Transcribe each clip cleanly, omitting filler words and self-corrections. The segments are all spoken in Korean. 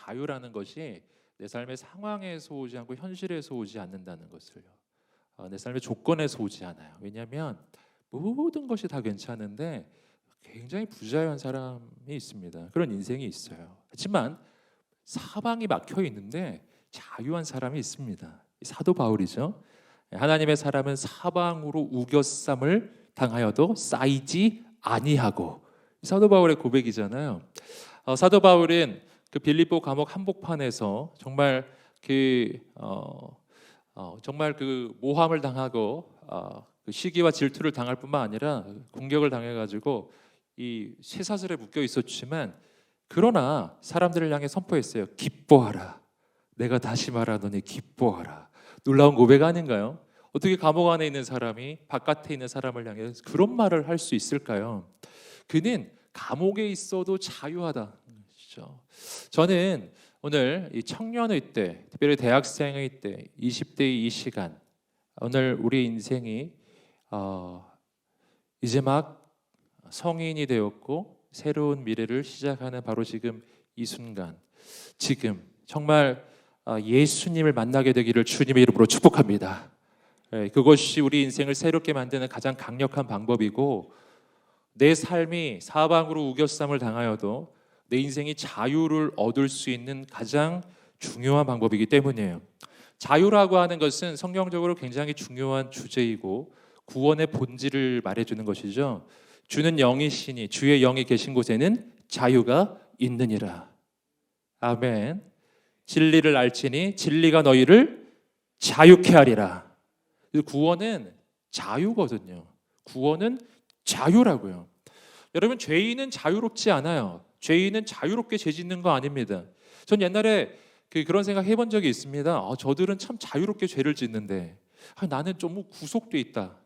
자유라는 것이 내 삶의 상황에서 오지 않고 현실에서 오지 않는다는 것을요. 내 삶의 조건에서 오지 않아요. 왜냐하면 모든 것이 다 괜찮은데 굉장히 부자유한 사람이 있습니다. 그런 인생이 있어요. 하지만 사방이 막혀 있는데 자유한 사람이 있습니다. 사도 바울이죠. 하나님의 사람은 사방으로 우겨쌈을 당하여도 쌓이지 아니하고, 사도 바울의 고백이잖아요. 사도 바울은 그 빌립보 감옥 한복판에서 정말 정말 그 모함을 당하고 그 시기와 질투를 당할 뿐만 아니라 공격을 당해가지고 이 쇠사슬에 묶여 있었지만, 그러나 사람들을 향해 선포했어요. 기뻐하라. 내가 다시 말하노니 기뻐하라. 놀라운 고백 아닌가요? 어떻게 감옥 안에 있는 사람이 바깥에 있는 사람을 향해 그런 말을 할 수 있을까요? 그는 감옥에 있어도 자유하다. 저는 오늘 이 청년의 때, 특별히 대학생의 때, 20대의 이 시간, 오늘 우리 인생이 이제 막 성인이 되었고 새로운 미래를 시작하는 바로 지금 이 순간, 지금 정말 예수님을 만나게 되기를 주님의 이름으로 축복합니다. 그것이 우리 인생을 새롭게 만드는 가장 강력한 방법이고, 내 삶이 사방으로 우겨쌈을 당하여도 내 인생이 자유를 얻을 수 있는 가장 중요한 방법이기 때문이에요. 자유라고 하는 것은 성경적으로 굉장히 중요한 주제이고 구원의 본질을 말해주는 것이죠. 주는 영이시니 주의 영이 계신 곳에는 자유가 있느니라. 아멘. 진리를 알지니 진리가 너희를 자유케 하리라. 구원은 자유거든요. 구원은 자유라고요. 여러분, 죄인은 자유롭지 않아요. 죄인은 자유롭게 죄 짓는 거 아닙니다. 전 옛날에 그런 생각 해본 적이 있습니다. 저들은 참 자유롭게 죄를 짓는데 나는 좀 구속돼 있다.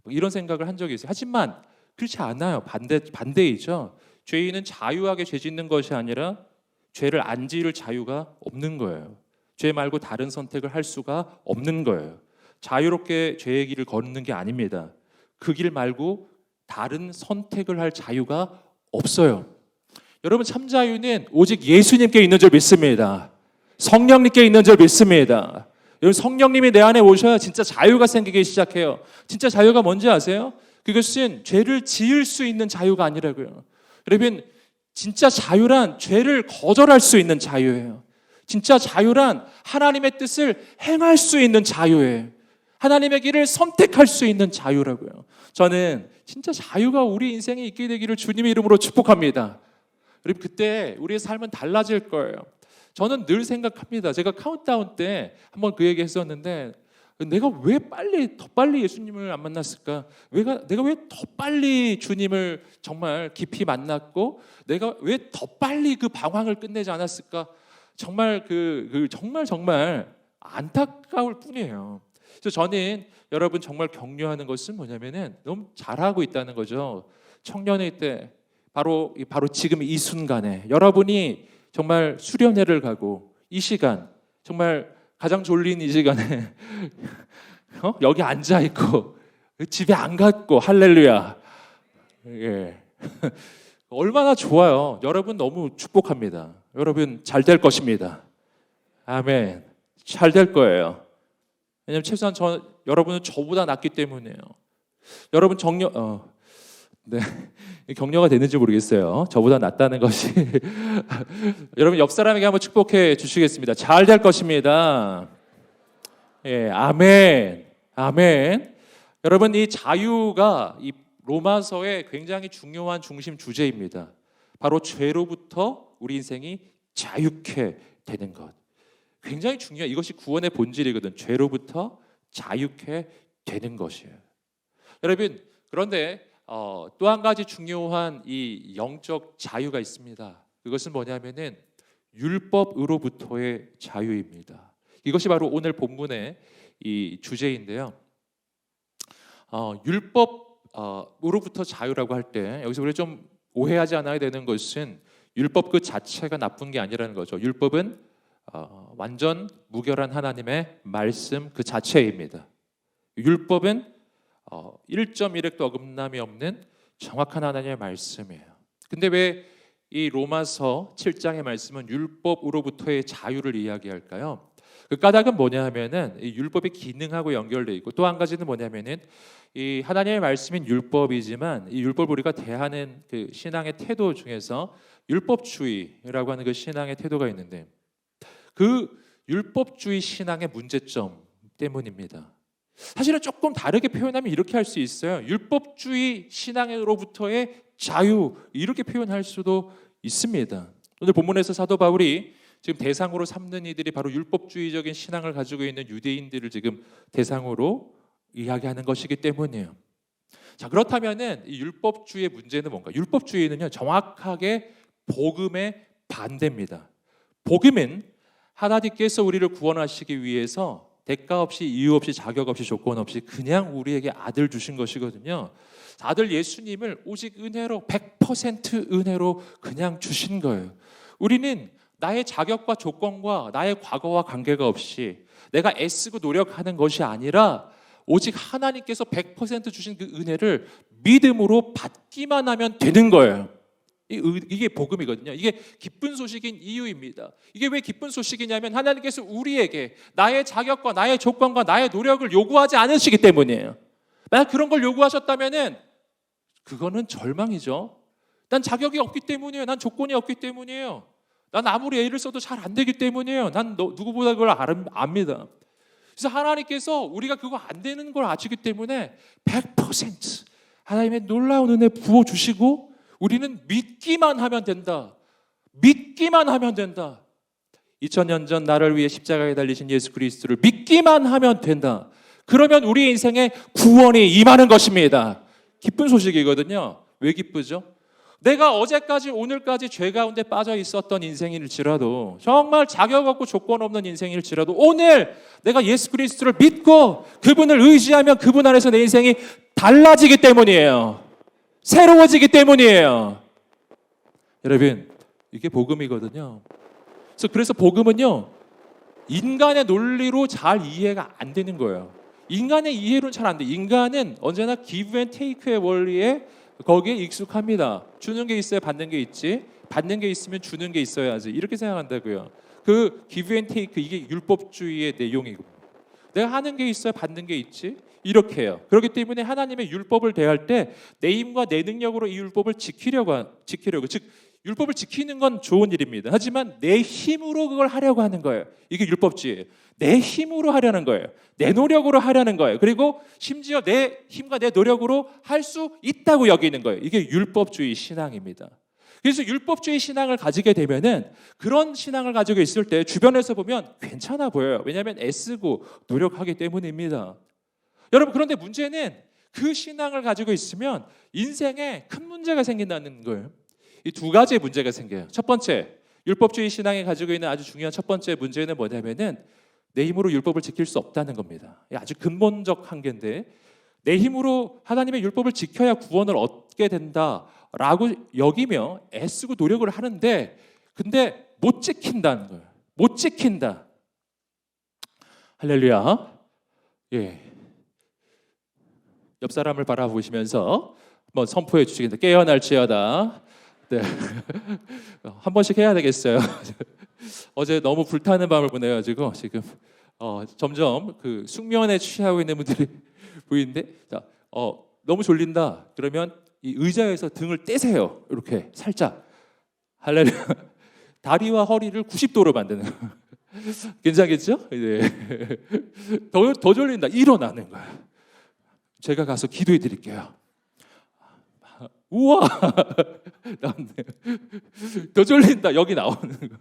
이런 생각을 한 적이 있어요. 하지만 그렇지 않아요. 반대이죠. 죄인은 자유하게 죄 짓는 것이 아니라 죄를 안 지을 자유가 없는 거예요. 죄 말고 다른 선택을 할 수가 없는 거예요. 자유롭게 죄의 길을 걷는 게 아닙니다. 그 길 말고 다른 선택을 할 자유가 없어요. 여러분, 참 자유는 오직 예수님께 있는 줄 믿습니다. 성령님께 있는 줄 믿습니다. 여러분, 성령님이 내 안에 오셔야 진짜 자유가 생기기 시작해요. 진짜 자유가 뭔지 아세요? 그것은 죄를 지을 수 있는 자유가 아니라고요. 여러분, 진짜 자유란 죄를 거절할 수 있는 자유예요. 진짜 자유란 하나님의 뜻을 행할 수 있는 자유예요. 하나님의 길을 선택할 수 있는 자유라고요. 저는 진짜 자유가 우리 인생에 있게 되기를 주님의 이름으로 축복합니다. 그리고 그때 우리의 삶은 달라질 거예요. 저는 늘 생각합니다. 제가 카운트다운 때 한번 그 얘기 했었는데, 내가 왜 더 빨리 예수님을 안 만났을까? 내가 왜 더 빨리 주님을 정말 깊이 만났고, 내가 왜 더 빨리 그 방황을 끝내지 않았을까? 정말 정말 안타까울 뿐이에요. 그래서 저는 여러분 정말 격려하는 것은 뭐냐면은 너무 잘하고 있다는 거죠. 청년의 때 바로 지금 이 순간에 여러분이 정말 수련회를 가고, 이 시간 정말 가장 졸린 이 시간에 여기 앉아 있고 집에 안 갔고, 할렐루야. 예. 얼마나 좋아요. 여러분 너무 축복합니다. 여러분 잘 될 것입니다. 아멘. 잘 될 거예요. 왜냐하면 최소한 여러분은 저보다 낫기 때문이에요. 여러분 네, 격려가 되는지 모르겠어요. 저보다 낫다는 것이 여러분 옆 사람에게 한번 축복해 주시겠습니다. 잘 될 것입니다. 예, 아멘, 아멘. 여러분, 이 자유가 이 로마서의 굉장히 중요한 중심 주제입니다. 바로 죄로부터 우리 인생이 자유케 되는 것. 굉장히 중요해요. 이것이 구원의 본질이거든. 죄로부터 자유케 되는 것이에요. 여러분, 그런데 또 한 가지 중요한 이 영적 자유가 있습니다. 그것은 뭐냐면은 율법으로부터의 자유입니다. 이것이 바로 오늘 본문의 이 주제인데요. 율법으로부터 자유라고 할 때 여기서 우리 좀 오해하지 않아야 되는 것은 율법 그 자체가 나쁜 게 아니라는 거죠. 율법은 완전 무결한 하나님의 말씀 그 자체입니다. 율법은 1.1획도 어긋남이 없는 정확한 하나님의 말씀이에요. 근데 왜 이 로마서 7장의 말씀은 율법으로부터의 자유를 이야기할까요? 그 까닭은 뭐냐 하면은 이 율법의 기능하고 연결돼 있고, 또 한 가지는 뭐냐면은 이 하나님의 말씀인 율법이지만 이 율법을 우리가 대하는 그 신앙의 태도 중에서 율법주의라고 하는 그 신앙의 태도가 있는데, 그 율법주의 신앙의 문제점 때문입니다. 사실은 조금 다르게 표현하면 이렇게 할 수 있어요. 율법주의 신앙으로부터의 자유, 이렇게 표현할 수도 있습니다. 오늘 본문에서 사도 바울이 지금 대상으로 삼는 이들이 바로 율법주의적인 신앙을 가지고 있는 유대인들을 지금 대상으로 이야기하는 것이기 때문이에요. 자, 그렇다면은 이 율법주의의 문제는 뭔가? 율법주의는요, 정확하게 복음의 반대입니다. 복음은 하나님께서 우리를 구원하시기 위해서 대가 없이, 이유 없이, 자격 없이, 조건 없이 그냥 우리에게 아들 주신 것이거든요. 아들 예수님을 오직 은혜로, 100% 은혜로 그냥 주신 거예요. 우리는 나의 자격과 조건과 나의 과거와 관계가 없이 내가 애쓰고 노력하는 것이 아니라 오직 하나님께서 100% 주신 그 은혜를 믿음으로 받기만 하면 되는 거예요. 이게 복음이거든요. 이게 기쁜 소식인 이유입니다. 이게 왜 기쁜 소식이냐면 하나님께서 우리에게 나의 자격과 나의 조건과 나의 노력을 요구하지 않으시기 때문이에요. 만약 그런 걸 요구하셨다면은 그거는 절망이죠. 난 자격이 없기 때문이에요. 난 조건이 없기 때문이에요. 난 아무리 애를 써도 잘 안 되기 때문이에요. 난 누구보다 그걸 압니다. 그래서 하나님께서 우리가 그거 안 되는 걸 아시기 때문에 100% 하나님의 놀라운 은혜 부어주시고 우리는 믿기만 하면 된다. 믿기만 하면 된다. 2000년 전 나를 위해 십자가에 달리신 예수 그리스도를 믿기만 하면 된다. 그러면 우리 인생에 구원이 임하는 것입니다. 기쁜 소식이거든요. 왜 기쁘죠? 내가 어제까지 오늘까지 죄 가운데 빠져 있었던 인생일지라도, 정말 자격 없고 조건 없는 인생일지라도 오늘 내가 예수 그리스도를 믿고 그분을 의지하면 그분 안에서 내 인생이 달라지기 때문이에요. 새로워지기 때문이에요. 여러분, 이게 복음이거든요. 그래서 복음은요, 인간의 논리로 잘 이해가 안 되는 거예요. 인간의 이해로는 잘 안 돼. 인간은 언제나 give and take의 원리에 거기에 익숙합니다. 주는 게 있어야 받는 게 있지, 받는 게 있으면 주는 게 있어야지, 이렇게 생각한다고요. 그 give and take, 이게 율법주의의 내용이고, 내가 하는 게 있어야 받는 게 있지, 이렇게 해요. 그렇기 때문에 하나님의 율법을 대할 때 내 힘과 내 능력으로 이 율법을 지키려고, 즉 율법을 지키는 건 좋은 일입니다. 하지만 내 힘으로 그걸 하려고 하는 거예요. 이게 율법주의예요. 내 힘으로 하려는 거예요. 내 노력으로 하려는 거예요. 그리고 심지어 내 힘과 내 노력으로 할 수 있다고 여기는 거예요. 이게 율법주의 신앙입니다. 그래서 율법주의 신앙을 가지게 되면은, 그런 신앙을 가지고 있을 때 주변에서 보면 괜찮아 보여요. 왜냐하면 애쓰고 노력하기 때문입니다. 여러분, 그런데 문제는 그 신앙을 가지고 있으면 인생에 큰 문제가 생긴다는 거예요. 이 두 가지의 문제가 생겨요. 첫 번째, 율법주의 신앙이 가지고 있는 아주 중요한 첫 번째 문제는 뭐냐면은 내 힘으로 율법을 지킬 수 없다는 겁니다. 아주 근본적 한계인데, 내 힘으로 하나님의 율법을 지켜야 구원을 얻게 된다라고 여기며 애쓰고 노력을 하는데, 근데 못 지킨다는 거예요. 못 지킨다. 할렐루야. 예. 옆 사람을 바라보시면서 한번 선포해 주시겠다. 깨어날지어다. 네. 한 번씩 해야 되겠어요. 어제 너무 불타는 밤을 보내가지고 지금 점점 그 숙면에 취하고 있는 분들이 보이는데, 자, 너무 졸린다. 그러면 이 의자에서 등을 떼세요. 이렇게 살짝. 할렐루야. 다리와 허리를 90도로 만드는. 괜찮겠죠? 네. 더 졸린다. 일어나는 거야. 제가 가서 기도해 드릴게요. 우와, 나왔네요. 더 졸린다. 여기 나오는 거.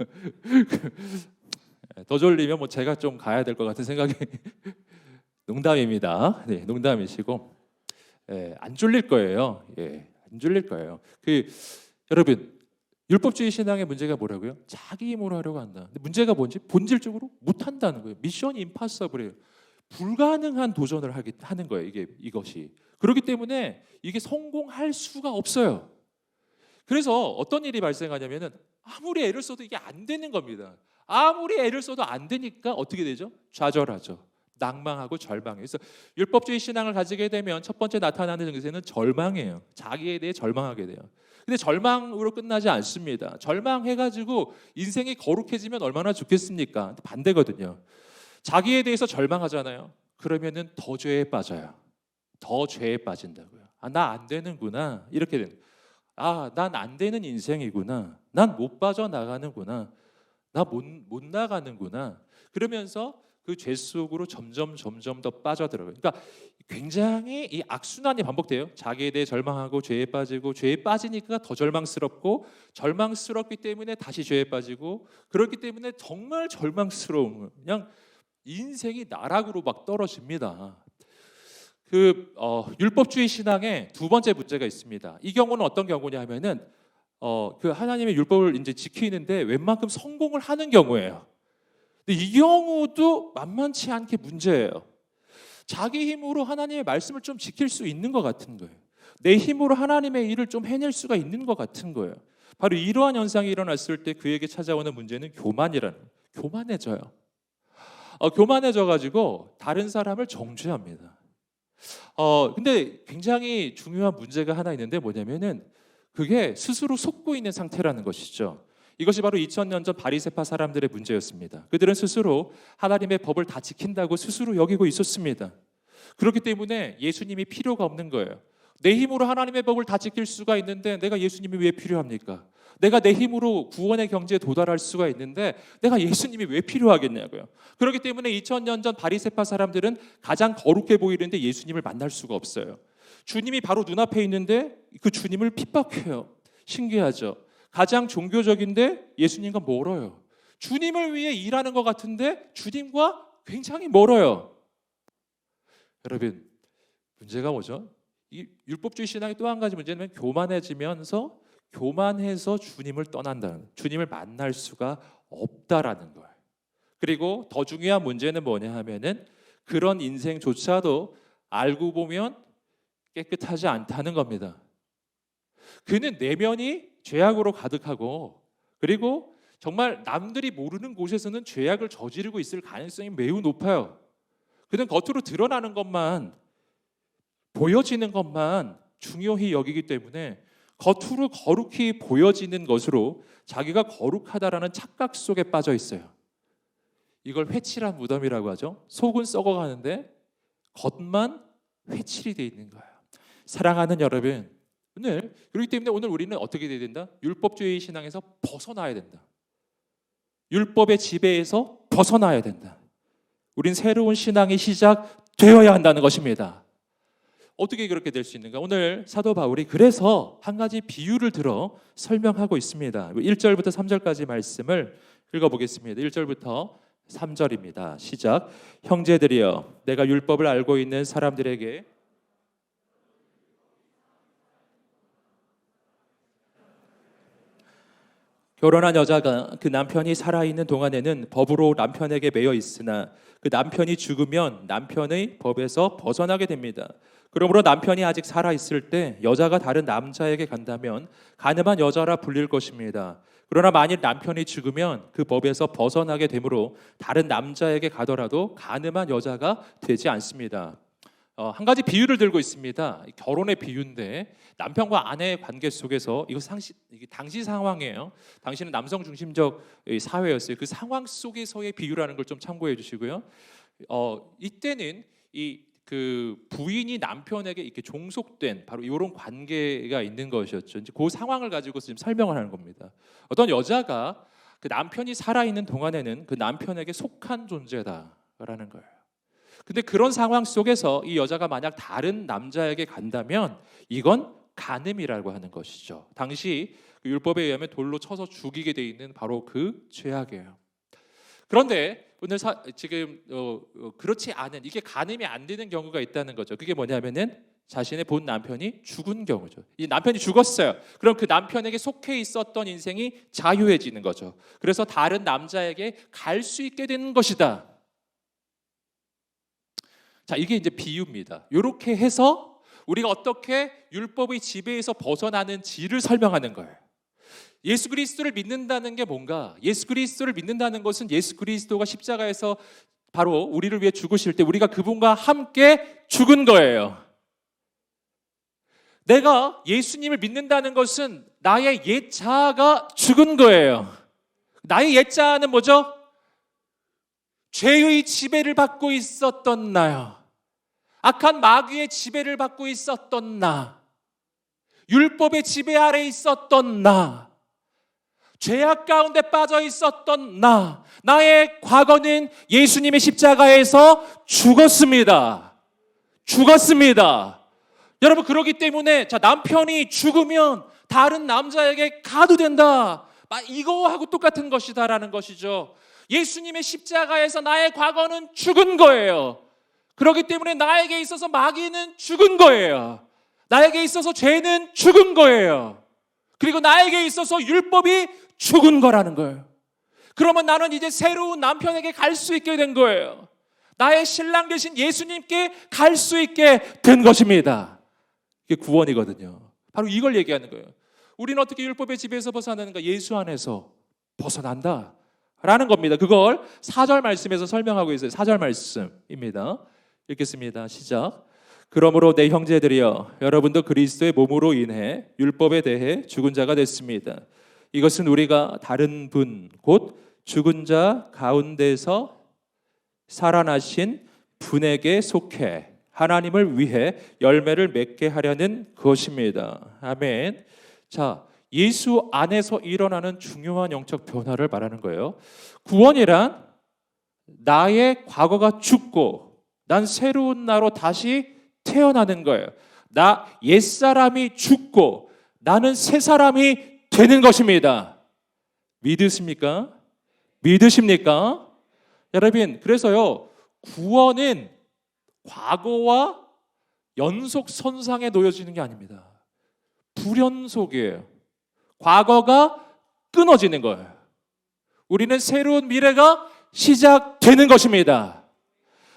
더 졸리면 뭐 제가 좀 가야 될 것 같은 생각이. 농담입니다. 네, 농담이시고, 안 졸릴 거예요. 예, 안 졸릴 거예요. 여러분, 율법주의 신앙의 문제가 뭐라고요? 자기 힘으로 하려고 한다. 근데 문제가 뭔지 본질적으로 못 한다는 거예요. 미션 임파서블이에요. 불가능한 도전을 하는 거예요. 이것이. 그렇기 때문에 이게 성공할 수가 없어요. 그래서 어떤 일이 발생하냐면은 아무리 애를 써도 이게 안 되는 겁니다. 아무리 애를 써도 안 되니까 어떻게 되죠? 좌절하죠. 낭망하고 절망이에요. 그래서 율법주의 신앙을 가지게 되면 첫 번째 나타나는 증세는 절망이에요. 자기에 대해 절망하게 돼요. 근데 절망으로 끝나지 않습니다. 절망해가지고 인생이 거룩해지면 얼마나 좋겠습니까? 반대거든요. 자기에 대해서 절망하잖아요. 그러면은 더 죄에 빠져요. 더 죄에 빠진다고요. 나 안 되는구나. 이렇게 되는. 난 안 되는 인생이구나. 난 못 빠져나가는구나. 나 못 나가는구나. 그러면서 그 죄 속으로 점점 더 빠져들어요. 그러니까 굉장히 이 악순환이 반복돼요. 자기에 대해 절망하고 죄에 빠지고, 죄에 빠지니까 더 절망스럽고, 절망스럽기 때문에 다시 죄에 빠지고, 그렇기 때문에 정말 절망스러운, 그냥 인생이 나락으로 막 떨어집니다. 율법주의 신앙에 두 번째 문제가 있습니다. 이 경우는 어떤 경우냐 하면은 그 하나님의 율법을 이제 지키는데 웬만큼 성공을 하는 경우예요. 근데 이 경우도 만만치 않게 문제예요. 자기 힘으로 하나님의 말씀을 좀 지킬 수 있는 것 같은 거예요. 내 힘으로 하나님의 일을 좀 해낼 수가 있는 것 같은 거예요. 바로 이러한 현상이 일어났을 때 그에게 찾아오는 문제는 교만해져요. 교만해져가지고 다른 사람을 정죄합니다. 근데 굉장히 중요한 문제가 하나 있는데 뭐냐면은 그게 스스로 속고 있는 상태라는 것이죠. 이것이 바로 2000년 전 바리새파 사람들의 문제였습니다. 그들은 스스로 하나님의 법을 다 지킨다고 스스로 여기고 있었습니다. 그렇기 때문에 예수님이 필요가 없는 거예요. 내 힘으로 하나님의 법을 다 지킬 수가 있는데 내가 예수님이 왜 필요합니까? 내가 내 힘으로 구원의 경지에 도달할 수가 있는데 내가 예수님이 왜 필요하겠냐고요. 그렇기 때문에 2000년 전 바리새파 사람들은 가장 거룩해 보이는데 예수님을 만날 수가 없어요. 주님이 바로 눈앞에 있는데 그 주님을 핍박해요. 신기하죠. 가장 종교적인데 예수님과 멀어요. 주님을 위해 일하는 것 같은데 주님과 굉장히 멀어요. 여러분, 문제가 뭐죠? 이 율법주의 신앙의 또 한 가지 문제는 교만해서 주님을 떠난다는, 주님을 만날 수가 없다라는 거예요. 그리고 더 중요한 문제는 뭐냐 하면은 그런 인생조차도 알고 보면 깨끗하지 않다는 겁니다. 그는 내면이 죄악으로 가득하고, 그리고 정말 남들이 모르는 곳에서는 죄악을 저지르고 있을 가능성이 매우 높아요. 그는 겉으로 드러나는 것만, 보여지는 것만 중요히 여기기 때문에 겉으로 거룩히 보여지는 것으로 자기가 거룩하다라는 착각 속에 빠져 있어요. 이걸 회칠한 무덤이라고 하죠. 속은 썩어가는데 겉만 회칠이 돼 있는 거예요. 사랑하는 여러분, 그렇기 때문에 오늘 우리는 어떻게 돼야 된다? 율법주의 신앙에서 벗어나야 된다. 율법의 지배에서 벗어나야 된다. 우린 새로운 신앙이 시작되어야 한다는 것입니다. 어떻게 그렇게 될 수 있는가? 오늘 사도 바울이 그래서 한 가지 비유를 들어 설명하고 있습니다. 1절부터 3절까지 말씀을 읽어보겠습니다. 1절부터 3절입니다. 시작. 형제들이여, 내가 율법을 알고 있는 사람들에게 결혼한 여자가 그 남편이 살아있는 동안에는 법으로 남편에게 매여 있으나 그 남편이 죽으면 남편의 법에서 벗어나게 됩니다. 그러므로 남편이 아직 살아있을 때 여자가 다른 남자에게 간다면 간음한 여자라 불릴 것입니다. 그러나 만일 남편이 죽으면 그 법에서 벗어나게 되므로 다른 남자에게 가더라도 간음한 여자가 되지 않습니다. 한 가지 비유를 들고 있습니다. 결혼의 비유인데 남편과 아내의 관계 속에서 이게 당시 상황이에요. 당시는 남성 중심적 사회였어요. 그 상황 속에서의 비유라는 걸 좀 참고해 주시고요. 이때는 그 부인이 남편에게 이렇게 종속된 바로 이런 관계가 있는 것이었죠. 이제 그 상황을 가지고 지금 설명을 하는 겁니다. 어떤 여자가 그 남편이 살아있는 동안에는 그 남편에게 속한 존재다라는 거예요. 근데 그런 상황 속에서 이 여자가 만약 다른 남자에게 간다면 이건 간음이라고 하는 것이죠. 당시 그 율법에 의하면 돌로 쳐서 죽이게 돼 있는 바로 그 죄악이에요. 그런데 오늘 지금 그렇지 않은, 이게 간음이 안 되는 경우가 있다는 거죠. 그게 뭐냐면은 자신의 본 남편이 죽은 경우죠. 이 남편이 죽었어요. 그럼 그 남편에게 속해 있었던 인생이 자유해지는 거죠. 그래서 다른 남자에게 갈 수 있게 되는 것이다. 자, 이게 이제 비유입니다. 이렇게 해서 우리가 어떻게 율법의 지배에서 벗어나는지를 설명하는 거예요. 예수 그리스도를 믿는다는 게 뭔가? 예수 그리스도를 믿는다는 것은 예수 그리스도가 십자가에서 바로 우리를 위해 죽으실 때 우리가 그분과 함께 죽은 거예요. 내가 예수님을 믿는다는 것은 나의 옛 자아가 죽은 거예요. 나의 옛 자아는 뭐죠? 죄의 지배를 받고 있었던 나요. 악한 마귀의 지배를 받고 있었던 나. 율법의 지배 아래 있었던 나. 죄악 가운데 빠져 있었던 나. 나의 과거는 예수님의 십자가에서 죽었습니다. 죽었습니다. 여러분, 그렇기 때문에 남편이 죽으면 다른 남자에게 가도 된다. 이거하고 똑같은 것이다라는 것이죠. 예수님의 십자가에서 나의 과거는 죽은 거예요. 그렇기 때문에 나에게 있어서 마귀는 죽은 거예요. 나에게 있어서 죄는 죽은 거예요. 그리고 나에게 있어서 율법이 죽은 거라는 거예요. 그러면 나는 이제 새로운 남편에게 갈 수 있게 된 거예요. 나의 신랑 되신 예수님께 갈 수 있게 된 것입니다. 이게 구원이거든요. 바로 이걸 얘기하는 거예요. 우리는 어떻게 율법의 지배에서 벗어나는가? 예수 안에서 벗어난다 라는 겁니다. 그걸 4절 말씀에서 설명하고 있어요. 4절 말씀입니다. 읽겠습니다. 시작. 그러므로 내 형제들이여, 여러분도 그리스도의 몸으로 인해 율법에 대해 죽은 자가 됐습니다. 이것은 우리가 다른 분, 곧 죽은 자 가운데서 살아나신 분에게 속해 하나님을 위해 열매를 맺게 하려는 것입니다. 아멘. 자, 예수 안에서 일어나는 중요한 영적 변화를 말하는 거예요. 구원이란 나의 과거가 죽고 난 새로운 나로 다시 태어나는 거예요. 나 옛사람이 죽고 나는 새 사람이 되는 것입니다. 믿으십니까? 믿으십니까? 여러분, 그래서요, 구원은 과거와 연속선상에 놓여지는 게 아닙니다. 불연속이에요. 과거가 끊어지는 거예요. 우리는 새로운 미래가 시작되는 것입니다.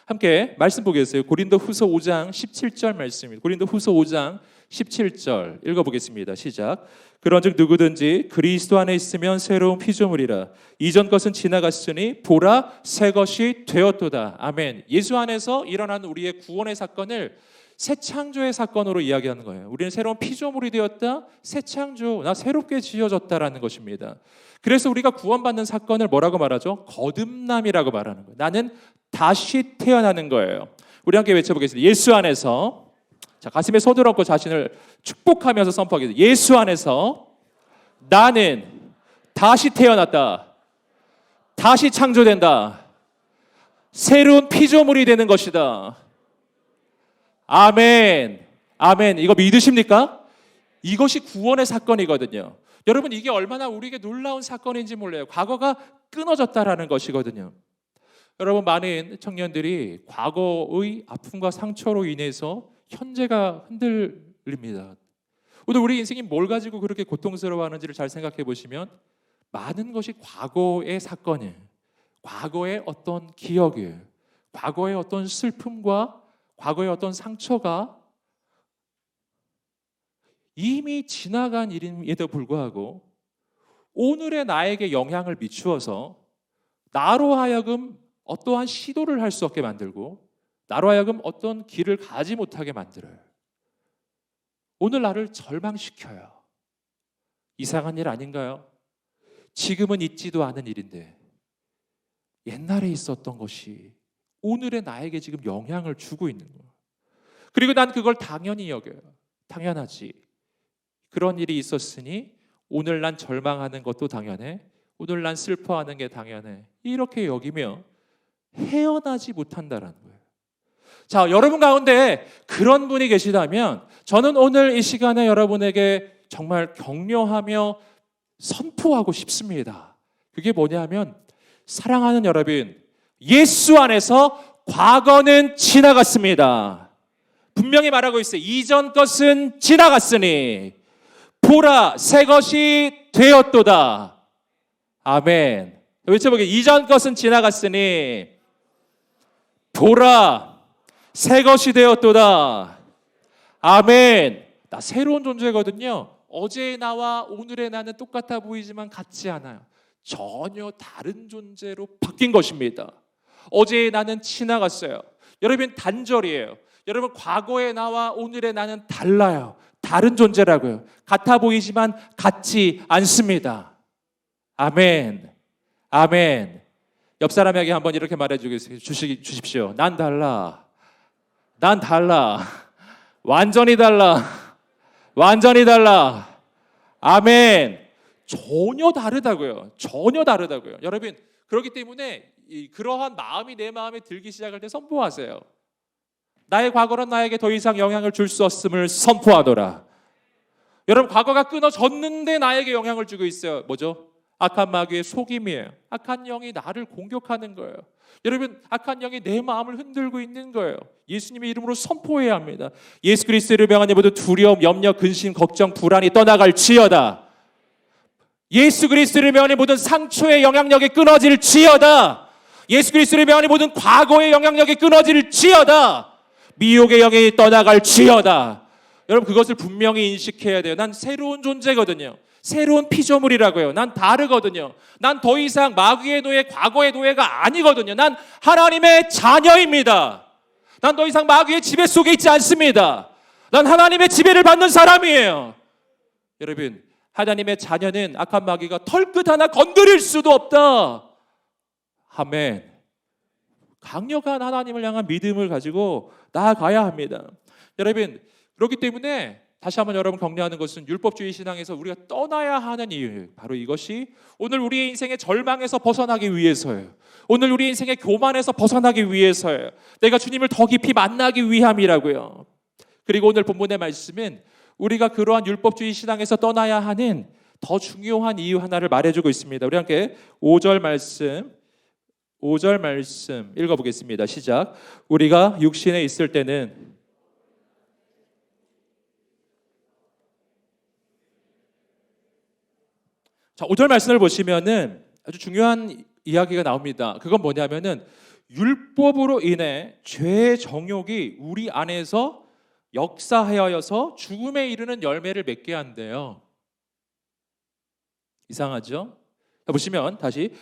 함께 말씀 보겠어요. 고린도후서 5장 17절 말씀입니다. 고린도후서 5장 17절 읽어보겠습니다. 시작. 그런즉 누구든지 그리스도 안에 있으면 새로운 피조물이라. 이전 것은 지나갔으니 보라 새 것이 되었도다. 아멘. 예수 안에서 일어난 우리의 구원의 사건을 새 창조의 사건으로 이야기하는 거예요. 우리는 새로운 피조물이 되었다. 새 창조, 나 새롭게 지어졌다라는 것입니다. 그래서 우리가 구원받는 사건을 뭐라고 말하죠? 거듭남이라고 말하는 거예요. 나는 다시 태어나는 거예요. 우리 함께 외쳐보겠습니다. 예수 안에서, 자, 가슴에 손을 얹고 자신을 축복하면서 선포하겠습니다. 예수 안에서 나는 다시 태어났다. 다시 창조된다. 새로운 피조물이 되는 것이다. 아멘. 아멘. 이거 믿으십니까? 이것이 구원의 사건이거든요. 여러분, 이게 얼마나 우리에게 놀라운 사건인지 몰라요. 과거가 끊어졌다라는 것이거든요. 여러분, 많은 청년들이 과거의 아픔과 상처로 인해서 현재가 흔들립니다. 오늘 우리 인생이 뭘 가지고 그렇게 고통스러워하는지를 잘 생각해 보시면 많은 것이 과거의 사건이에요. 과거의 어떤 기억이에요. 과거의 어떤 슬픔과 과거의 어떤 상처가 이미 지나간 일임에도 불구하고 오늘의 나에게 영향을 미추어서 나로 하여금 어떠한 시도를 할 수 없게 만들고 나로 하여금 어떤 길을 가지 못하게 만들어요. 오늘 나를 절망시켜요. 이상한 일 아닌가요? 지금은 있지도 않은 일인데 옛날에 있었던 것이 오늘의 나에게 지금 영향을 주고 있는 거예요. 그리고 난 그걸 당연히 여겨요. 당연하지. 그런 일이 있었으니 오늘 난 절망하는 것도 당연해. 오늘 난 슬퍼하는 게 당연해. 이렇게 여기며 헤어나지 못한다라는 거예요. 자, 여러분 가운데 그런 분이 계시다면 저는 오늘 이 시간에 여러분에게 정말 격려하며 선포하고 싶습니다. 그게 뭐냐면, 사랑하는 여러분, 예수 안에서 과거는 지나갔습니다. 분명히 말하고 있어요. 이전 것은 지나갔으니 보라 새 것이 되었도다. 아멘. 외쳐보게. 이전 것은 지나갔으니 보라 새 것이 되었도다. 아멘. 나 새로운 존재거든요. 어제의 나와 오늘의 나는 똑같아 보이지만 같지 않아요. 전혀 다른 존재로 바뀐 것입니다. 어제의 나는 지나갔어요. 여러분 단절이에요. 여러분 과거의 나와 오늘의 나는 달라요. 다른 존재라고요. 같아 보이지만 같지 않습니다. 아멘. 아멘. 옆 사람에게 한번 이렇게 말해 주십시오. 난 달라. 난 달라. 완전히 달라. 완전히 달라. 아멘. 전혀 다르다고요. 전혀 다르다고요. 여러분, 그렇기 때문에 그러한 마음이 내 마음에 들기 시작할 때 선포하세요. 나의 과거는 나에게 더 이상 영향을 줄 수 없음을 선포하노라. 여러분, 과거가 끊어졌는데 나에게 영향을 주고 있어요. 뭐죠? 악한 마귀의 속임이에요. 악한 영이 나를 공격하는 거예요. 여러분, 악한 영이 내 마음을 흔들고 있는 거예요. 예수님의 이름으로 선포해야 합니다. 예수 그리스도를 명하니 모두 두려움, 염려, 근심, 걱정, 불안이 떠나갈지어다. 예수 그리스도를 명하니 모든 상처의 영향력이 끊어질지어다. 예수 그리스도를 명하니 모든 과거의 영향력이 끊어질지어다. 미혹의 영이 떠나갈지어다. 여러분, 그것을 분명히 인식해야 돼요. 난 새로운 존재거든요. 새로운 피조물이라고요. 난 다르거든요. 난 더 이상 마귀의 노예, 과거의 노예가 아니거든요. 난 하나님의 자녀입니다. 난 더 이상 마귀의 지배 속에 있지 않습니다. 난 하나님의 지배를 받는 사람이에요. 여러분, 하나님의 자녀는 악한 마귀가 털끝 하나 건드릴 수도 없다. 아멘. 강력한 하나님을 향한 믿음을 가지고 나아가야 합니다. 여러분, 그렇기 때문에 다시 한번 여러분 격려하는 것은 율법주의 신앙에서 우리가 떠나야 하는 이유, 바로 이것이 오늘 우리의 인생의 절망에서 벗어나기 위해서예요. 오늘 우리의 인생의 교만에서 벗어나기 위해서예요. 내가 주님을 더 깊이 만나기 위함이라고요. 그리고 오늘 본문의 말씀은 우리가 그러한 율법주의 신앙에서 떠나야 하는 더 중요한 이유 하나를 말해주고 있습니다. 우리 함께 5절 말씀 읽어보겠습니다. 시작. 우리가 육신에 있을 때는 자, 5절 말씀을 보시면은 아주 중요한 이야기가 나옵니다. 그건 뭐냐면은 율법으로 인해 죄의 정욕이 우리 안에서 역사하여서 죽음에 이르는 열매를 맺게 한대요. 이상하죠? 자, 보시면 다시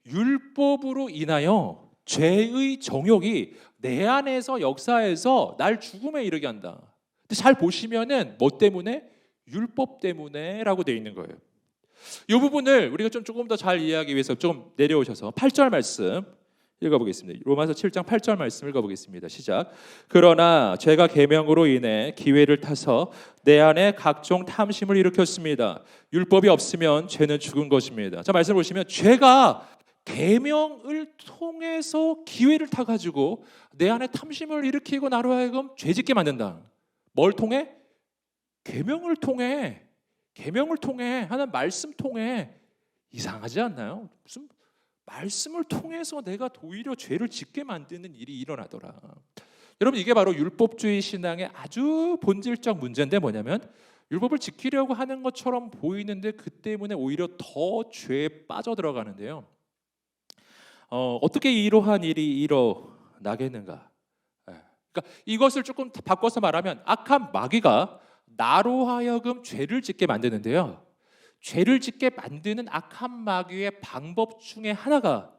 율법으로 인하여 죄의 정욕이 내 안에서 역사해서 날 죽음에 이르게 한다. 근데 잘 보시면은 뭐 때문에? 율법 때문에라고 되어 있는 거예요. 이 부분을 우리가 조금 더 잘 이해하기 위해서 좀 내려오셔서 8절 말씀 읽어보겠습니다. 로마서 7장 8절 말씀 읽어보겠습니다. 시작. 그러나 죄가 계명으로 인해 기회를 타서 내 안에 각종 탐심을 일으켰습니다. 율법이 없으면 죄는 죽은 것입니다. 자, 말씀을 보시면 죄가 계명을 통해서 기회를 타가지고 내 안에 탐심을 일으키고 나로 하여금 죄짓게 만든다. 뭘 통해? 계명을 통해. 계명을 통해, 하는 말씀 통해. 이상하지 않나요? 무슨 말씀을 통해서 내가 오히려 죄를 짓게 만드는 일이 일어나더라. 여러분, 이게 바로 율법주의 신앙의 아주 본질적 문제인데 뭐냐면 율법을 지키려고 하는 것처럼 보이는데 그 때문에 오히려 더 죄에 빠져들어가는데요. 어떻게 이러한 일이 일어나겠는가? 그러니까 이것을 조금 바꿔서 말하면 악한 마귀가 나로 하여금 죄를 짓게 만드는데요. 죄를 짓게 만드는 악한 마귀의 방법 중에 하나가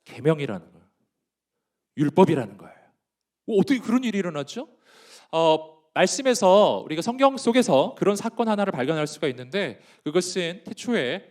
계명이라는 거예요. 율법이라는 거예요. 어떻게 그런 일이 일어났죠? 말씀에서 우리가 성경 속에서 그런 사건 하나를 발견할 수가 있는데 그것은 태초에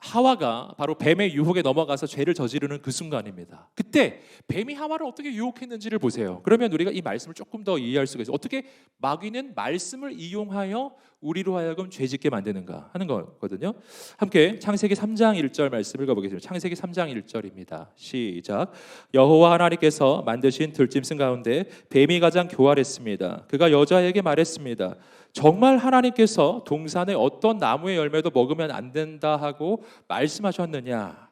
하와가 바로 뱀의 유혹에 넘어가서 죄를 저지르는 그 순간입니다. 그때 뱀이 하와를 어떻게 유혹했는지를 보세요. 그러면 우리가 이 말씀을 조금 더 이해할 수가 있어요. 어떻게 마귀는 말씀을 이용하여 우리로 하여금 죄짓게 만드는가 하는 거거든요. 함께 창세기 3장 1절 말씀 읽어보겠습니다. 창세기 3장 1절입니다. 시작. 여호와 하나님께서 만드신 들짐승 가운데 뱀이 가장 교활했습니다. 그가 여자에게 말했습니다. 정말 하나님께서 동산의 어떤 나무의 열매도 먹으면 안 된다 하고 말씀하셨느냐.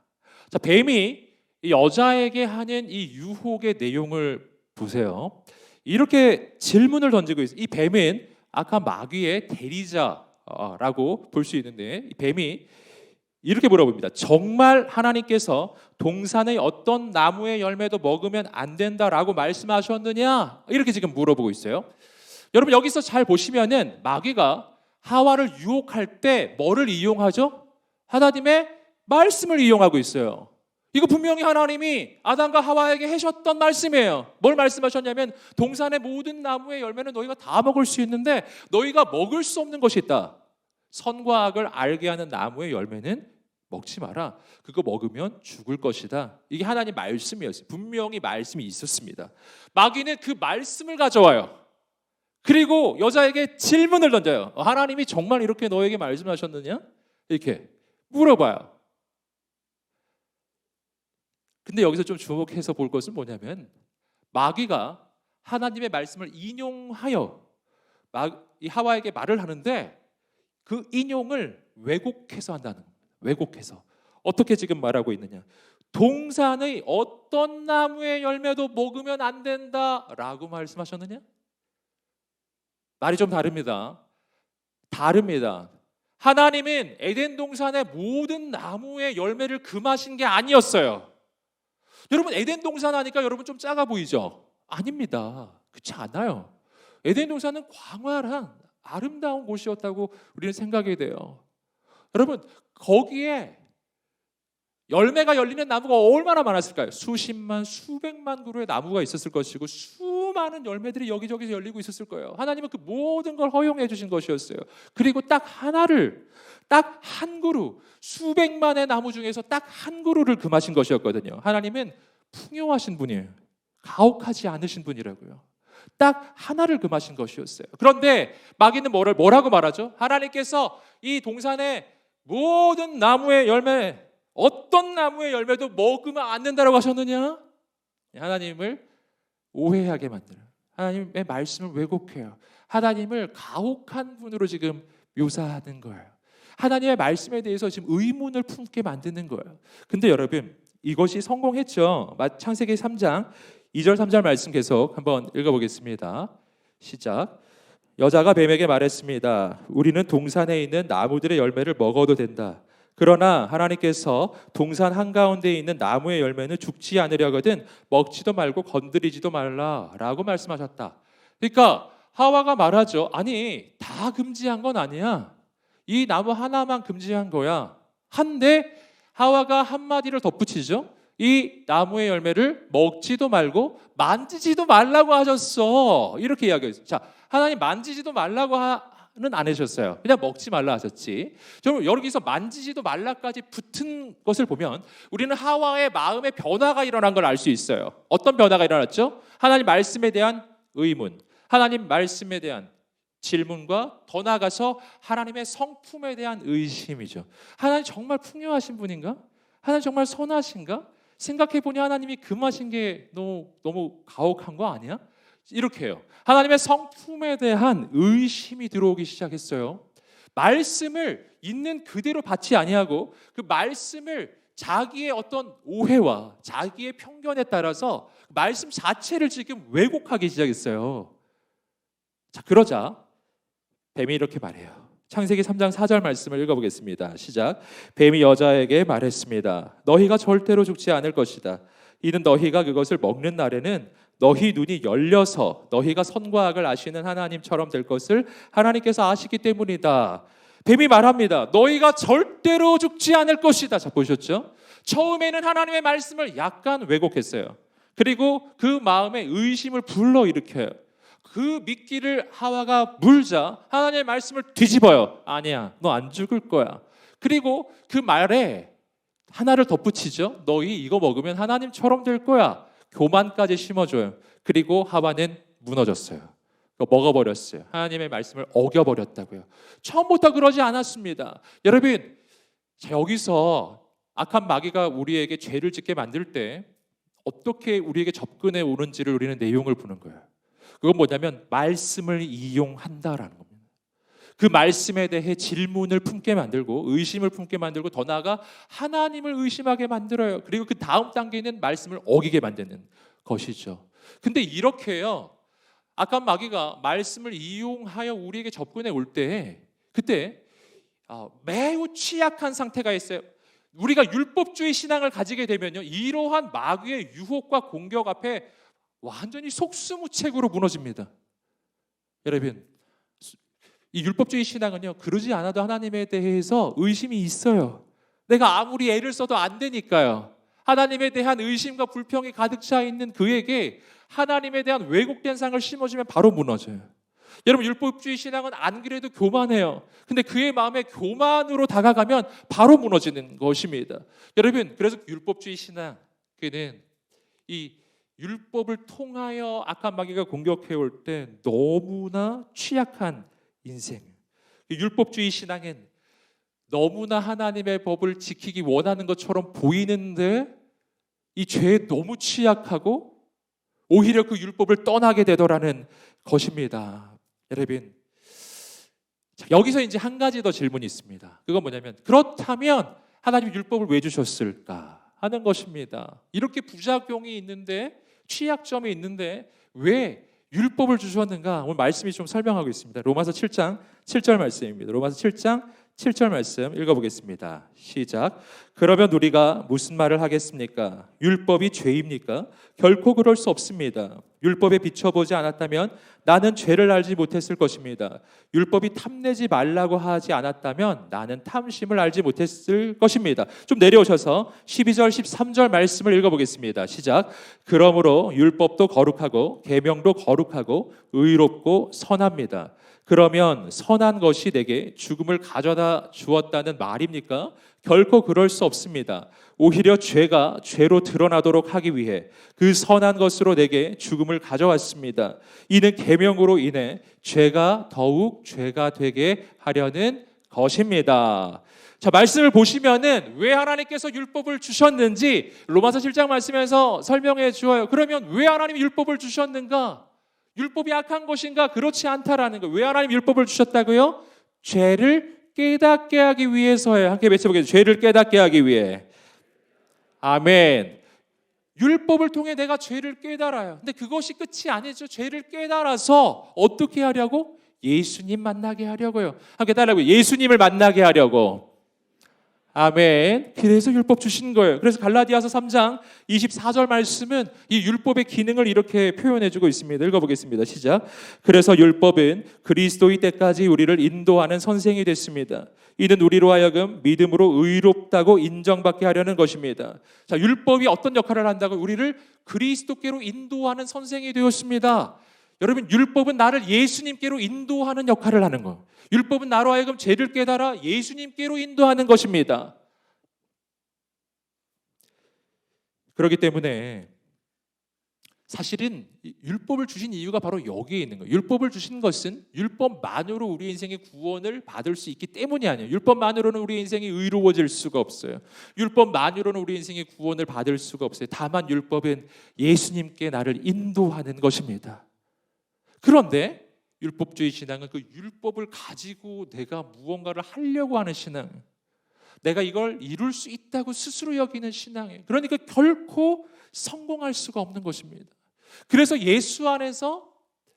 자, 뱀이 이 여자에게 하는 이 유혹의 내용을 보세요. 이렇게 질문을 던지고 있어요. 이 뱀은 악한 마귀의 대리자라고 볼 수 있는데 이 뱀이 이렇게 물어봅니다. 정말 하나님께서 동산의 어떤 나무의 열매도 먹으면 안 된다라고 말씀하셨느냐? 이렇게 지금 물어보고 있어요. 여러분, 여기서 잘 보시면은 마귀가 하와를 유혹할 때 뭐를 이용하죠? 하나님의 말씀을 이용하고 있어요. 이거 분명히 하나님이 아담과 하와에게 하셨던 말씀이에요. 뭘 말씀하셨냐면 동산의 모든 나무의 열매는 너희가 다 먹을 수 있는데 너희가 먹을 수 없는 것이 있다. 선과 악을 알게 하는 나무의 열매는 먹지 마라. 그거 먹으면 죽을 것이다. 이게 하나님 말씀이었어요. 분명히 말씀이 있었습니다. 마귀는 그 말씀을 가져와요. 그리고 여자에게 질문을 던져요. 하나님이 정말 이렇게 너에게 말씀하셨느냐? 이렇게 물어봐요. 근데 여기서 좀 주목해서 볼 것은 뭐냐면 마귀가 하나님의 말씀을 인용하여 이 하와에게 말을 하는데 그 인용을 왜곡해서 한다는 겁니다. 왜곡해서. 어떻게 지금 말하고 있느냐? 동산의 어떤 나무의 열매도 먹으면 안 된다라고 말씀하셨느냐? 말이 좀 다릅니다. 다릅니다. 하나님은 에덴 동산의 모든 나무의 열매를 금하신 게 아니었어요. 여러분 에덴 동산 하니까 여러분 좀 작아 보이죠? 아닙니다. 그렇지 않아요. 에덴 동산은 광활한 아름다운 곳이었다고 우리는 생각이 돼요. 여러분 거기에 열매가 열리는 나무가 얼마나 많았을까요? 수십만, 수백만 그루의 나무가 있었을 것이고 수많은 열매들이 여기저기서 열리고 있었을 거예요. 하나님은 그 모든 걸 허용해 주신 것이었어요. 그리고 딱 한 그루, 수백만의 나무 중에서 딱 한 그루를 금하신 것이었거든요. 하나님은 풍요하신 분이에요. 가혹하지 않으신 분이라고요. 딱 하나를 금하신 것이었어요. 그런데 마귀는 뭐라고 말하죠? 하나님께서 이 동산의 모든 나무의 열매, 어떤 나무의 열매도 먹으면 안 된다고 하셨느냐? 하나님을 오해하게 만들어요. 하나님의 말씀을 왜곡해요. 하나님을 가혹한 분으로 지금 묘사하는 거예요. 하나님의 말씀에 대해서 지금 의문을 품게 만드는 거예요. 근데 여러분 이것이 성공했죠. 창세기 3장 2절 3절 말씀 계속 한번 읽어보겠습니다. 시작. 여자가 뱀에게 말했습니다. 우리는 동산에 있는 나무들의 열매를 먹어도 된다. 그러나 하나님께서 동산 한가운데 있는 나무의 열매는 죽지 않으려거든 먹지도 말고 건드리지도 말라라고 말씀하셨다. 그러니까 하와가 말하죠. 아니 다 금지한 건 아니야. 이 나무 하나만 금지한 거야. 한데 하와가 한마디를 덧붙이죠. 이 나무의 열매를 먹지도 말고 만지지도 말라고 하셨어. 이렇게 이야기했어요. 자, 하나님 만지지도 말라고 는 안 하셨어요. 그냥 먹지 말라 하셨지. 여기서 만지지도 말라까지 붙은 것을 보면 우리는 하와의 마음의 변화가 일어난 걸 알 수 있어요. 어떤 변화가 일어났죠? 하나님 말씀에 대한 의문, 하나님 말씀에 대한 질문과 더 나아가서 하나님의 성품에 대한 의심이죠. 하나님 정말 풍요하신 분인가? 하나님 정말 선하신가? 생각해보니 하나님이 금하신 게 너무 가혹한 거 아니야? 이렇게 해요. 하나님의 성품에 대한 의심이 들어오기 시작했어요. 말씀을 있는 그대로 받지 아니하고 그 말씀을 자기의 어떤 오해와 자기의 편견에 따라서 말씀 자체를 지금 왜곡하기 시작했어요. 자, 그러자 뱀이 이렇게 말해요. 창세기 3장 4절 말씀을 읽어보겠습니다. 시작. 뱀이 여자에게 말했습니다. 너희가 절대로 죽지 않을 것이다. 이는 너희가 그것을 먹는 날에는 너희 눈이 열려서 너희가 선과 악을 아시는 하나님처럼 될 것을 하나님께서 아시기 때문이다. 뱀이 말합니다. 너희가 절대로 죽지 않을 것이다. 자, 보셨죠? 처음에는 하나님의 말씀을 약간 왜곡했어요. 그리고 그 마음에 의심을 불러일으켜요. 그 미끼를 하와가 물자 하나님의 말씀을 뒤집어요. 아니야, 너 안 죽을 거야. 그리고 그 말에 하나를 덧붙이죠. 너희 이거 먹으면 하나님처럼 될 거야. 교만까지 심어줘요. 그리고 하와는 무너졌어요. 먹어버렸어요. 하나님의 말씀을 어겨버렸다고요. 처음부터 그러지 않았습니다. 여러분, 여기서 악한 마귀가 우리에게 죄를 짓게 만들 때 어떻게 우리에게 접근해 오는지를 우리는 내용을 보는 거예요. 그건 뭐냐면 말씀을 이용한다라는 겁니다. 그 말씀에 대해 질문을 품게 만들고 의심을 품게 만들고 더 나아가 하나님을 의심하게 만들어요. 그리고 그 다음 단계는 말씀을 어기게 만드는 것이죠. 근데 이렇게 해요. 악한 마귀가 말씀을 이용하여 우리에게 접근해 올 때 그때 매우 취약한 상태가 있어요. 우리가 율법주의 신앙을 가지게 되면요, 이러한 마귀의 유혹과 공격 앞에 완전히 속수무책으로 무너집니다. 여러분, 이 율법주의 신앙은요, 그러지 않아도 하나님에 대해서 의심이 있어요. 내가 아무리 애를 써도 안 되니까요. 하나님에 대한 의심과 불평이 가득 차 있는 그에게 하나님에 대한 왜곡된 상을 심어주면 바로 무너져요. 여러분, 율법주의 신앙은 안 그래도 교만해요. 근데 그의 마음에 교만으로 다가가면 바로 무너지는 것입니다. 여러분, 그래서 율법주의 신앙, 그는 이 율법을 통하여 악한 마귀가 공격해 올 때 너무나 취약한 인생. 율법주의 신앙은 너무나 하나님의 법을 지키기 원하는 것처럼 보이는데 이 죄에 너무 취약하고 오히려 그 율법을 떠나게 되더라는 것입니다. 여러분, 여기서 이제 한 가지 더 질문이 있습니다. 그건 뭐냐면, 그렇다면 하나님 율법을 왜 주셨을까 하는 것입니다. 이렇게 부작용이 있는데, 취약점이 있는데 왜 율법을 주셨는가? 오늘 말씀이 좀 설명하고 있습니다. 로마서 7장 7절 말씀입니다. 로마서 7장 7절 말씀 읽어보겠습니다. 시작. 그러면 우리가 무슨 말을 하겠습니까? 율법이 죄입니까? 결코 그럴 수 없습니다. 율법에 비춰보지 않았다면 나는 죄를 알지 못했을 것입니다. 율법이 탐내지 말라고 하지 않았다면 나는 탐심을 알지 못했을 것입니다. 좀 내려오셔서 12절 13절 말씀을 읽어보겠습니다. 시작. 그러므로 율법도 거룩하고 계명도 거룩하고 의롭고 선합니다. 그러면 선한 것이 내게 죽음을 가져다 주었다는 말입니까? 결코 그럴 수 없습니다. 오히려 죄가 죄로 드러나도록 하기 위해 그 선한 것으로 내게 죽음을 가져왔습니다. 이는 계명으로 인해 죄가 더욱 죄가 되게 하려는 것입니다. 자, 말씀을 보시면은 왜 하나님께서 율법을 주셨는지 로마서 7장 말씀에서 설명해 주어요. 그러면 왜 하나님이 율법을 주셨는가? 율법이 악한 것인가? 그렇지 않다라는 거예요. 왜 하나님 율법을 주셨다고요? 죄를 깨닫게 하기 위해서예요. 함께 외쳐보겠습니다. 죄를 깨닫게 하기 위해. 아멘. 율법을 통해 내가 죄를 깨달아요. 근데 그것이 끝이 아니죠. 죄를 깨달아서 어떻게 하려고? 예수님 만나게 하려고요. 함께 따라하고요. 예수님을 만나게 하려고. 아멘. 그래서 율법 주신 거예요. 그래서 갈라디아서 3장 24절 말씀은 이 율법의 기능을 이렇게 표현해주고 있습니다. 읽어보겠습니다. 시작. 그래서 율법은 그리스도의 때까지 우리를 인도하는 선생이 됐습니다. 이는 우리로 하여금 믿음으로 의롭다고 인정받게 하려는 것입니다. 자, 율법이 어떤 역할을 한다고? 우리를 그리스도께로 인도하는 선생이 되었습니다. 여러분, 율법은 나를 예수님께로 인도하는 역할을 하는 거예요. 율법은 나로 하여금 죄를 깨달아 예수님께로 인도하는 것입니다. 그렇기 때문에 사실은 율법을 주신 이유가 바로 여기에 있는 거예요. 율법을 주신 것은 율법만으로 우리 인생의 구원을 받을 수 있기 때문이 아니에요. 율법만으로는 우리 인생이 의로워질 수가 없어요. 율법만으로는 우리 인생의 구원을 받을 수가 없어요. 다만 율법은 예수님께 나를 인도하는 것입니다. 그런데 율법주의 신앙은 그 율법을 가지고 내가 무언가를 하려고 하는 신앙, 내가 이걸 이룰 수 있다고 스스로 여기는 신앙이에요. 그러니까 결코 성공할 수가 없는 것입니다. 그래서 예수 안에서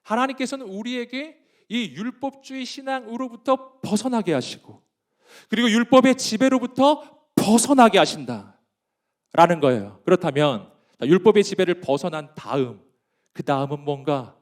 하나님께서는 우리에게 이 율법주의 신앙으로부터 벗어나게 하시고, 그리고 율법의 지배로부터 벗어나게 하신다라는 거예요. 그렇다면 율법의 지배를 벗어난 다음, 그 다음은 뭔가?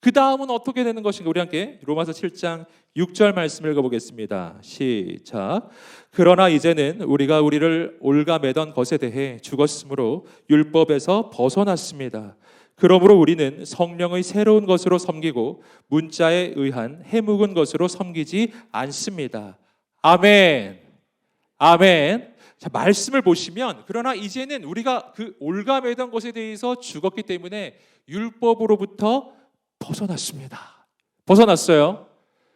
그 다음은 어떻게 되는 것인가? 우리 함께 로마서 7장 6절 말씀을 읽어보겠습니다. 시작. 그러나 이제는 우리가 우리를 올가매던 것에 대해 죽었으므로 율법에서 벗어났습니다. 그러므로 우리는 성령의 새로운 것으로 섬기고 문자에 의한 해묵은 것으로 섬기지 않습니다. 아멘. 아멘. 자, 말씀을 보시면, 그러나 이제는 우리가 그 올가매던 것에 대해서 죽었기 때문에 율법으로부터 벗어났습니다. 벗어났어요.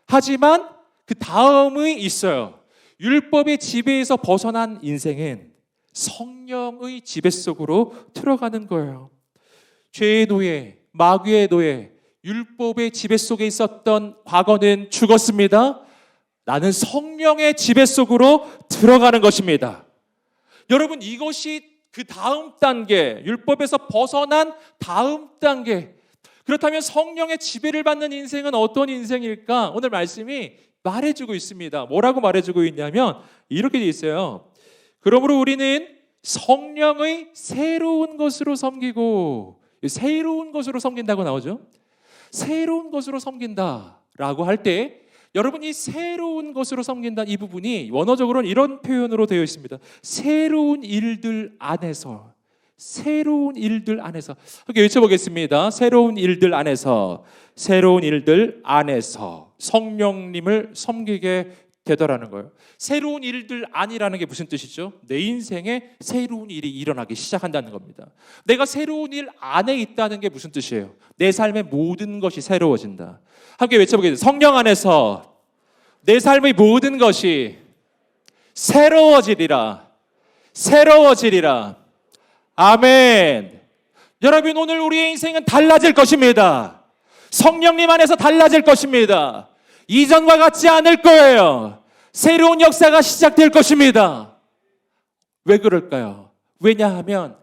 하지만 그 다음이 있어요. 율법의 지배에서 벗어난 인생은 성령의 지배 속으로 들어가는 거예요. 죄의 노예, 마귀의 노예, 율법의 지배 속에 있었던 과거는 죽었습니다. 나는 성령의 지배 속으로 들어가는 것입니다. 여러분, 이것이 그 다음 단계, 율법에서 벗어난 다음 단계. 그렇다면 성령의 지배를 받는 인생은 어떤 인생일까? 오늘 말씀이 말해주고 있습니다. 뭐라고 말해주고 있냐면 이렇게 돼 있어요. 그러므로 우리는 성령의 새로운 것으로 섬기고, 새로운 것으로 섬긴다고 나오죠. 새로운 것으로 섬긴다라고 할 때, 여러분이 새로운 것으로 섬긴다, 이 부분이 원어적으로는 이런 표현으로 되어 있습니다. 새로운 일들 안에서. 새로운 일들 안에서. 함께 외쳐보겠습니다. 새로운 일들 안에서, 새로운 일들 안에서 성령님을 섬기게 되더라는 거예요. 새로운 일들 안이라는 게 무슨 뜻이죠? 내 인생에 새로운 일이 일어나기 시작한다는 겁니다. 내가 새로운 일 안에 있다는 게 무슨 뜻이에요? 내 삶의 모든 것이 새로워진다. 함께 외쳐보겠습니다. 성령 안에서 내 삶의 모든 것이 새로워지리라. 새로워지리라. 아멘. 여러분, 오늘 우리의 인생은 달라질 것입니다. 성령님 안에서 달라질 것입니다. 이전과 같지 않을 거예요. 새로운 역사가 시작될 것입니다. 왜 그럴까요? 왜냐하면